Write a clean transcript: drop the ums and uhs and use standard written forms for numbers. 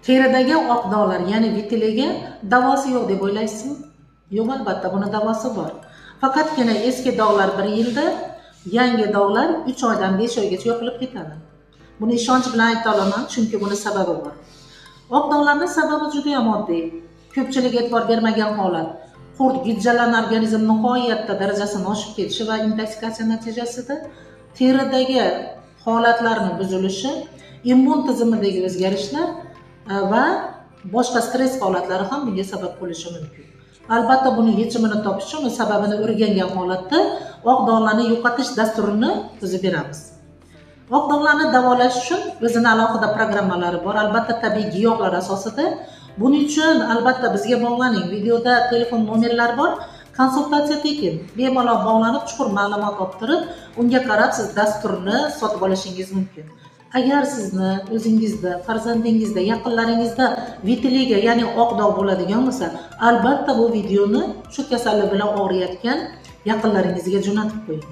Teridagi oq dog'lar, ya'ni vitiligo davosi yo'q deb o'ylaysizmi? Yo'q, albatta buni davosi bor. Faqatgina eski dog'lar 1 yilda, yangi dog'lar 3 oydan 5 oygacha yopilib ketadi. Buni ishonch bilan ayta olaman, chunki buni sababi bor. Oq dog'larning sababi juda ham oddiy. Ko'pchilik e'tibor bermagan holat. Qurt gijjalarning organizm nihoyatda darajasini oshib ketishi va intoksikatsiya natijasida teridagi holatlarning buzilishi, immun tizimidagi o'zgarishlar va boshqa stress holatlari ham bunga sabab bo'lishi mumkin. Albatta buni yechimini topish uchun, sababini o'rgangan holatda oq dog'larni yo'qotish dasturini tuzib beramiz. Oq dog'larni davolash uchun o'zini alohida programmalari bor, albatta tabiiy giyohlar asosida. Buning uchun albatta bizga bog'laning. Videoda telefon nomerlari bor. Konsultatsiya tekin. Bemalol bog'lanib, chuqur ma'lumot olib, unga qarab siz dasturni sotib olishingiz mumkin. Agar sizni o'zingizda, farzandingizda, yaqinlaringizda vitiligo, ya'ni oq dog' bo'ladigan bo'lsa, albatta bu videoni shu kasallik bilan og'riyotgan yaqinlaringizga jo'natib qo'ying.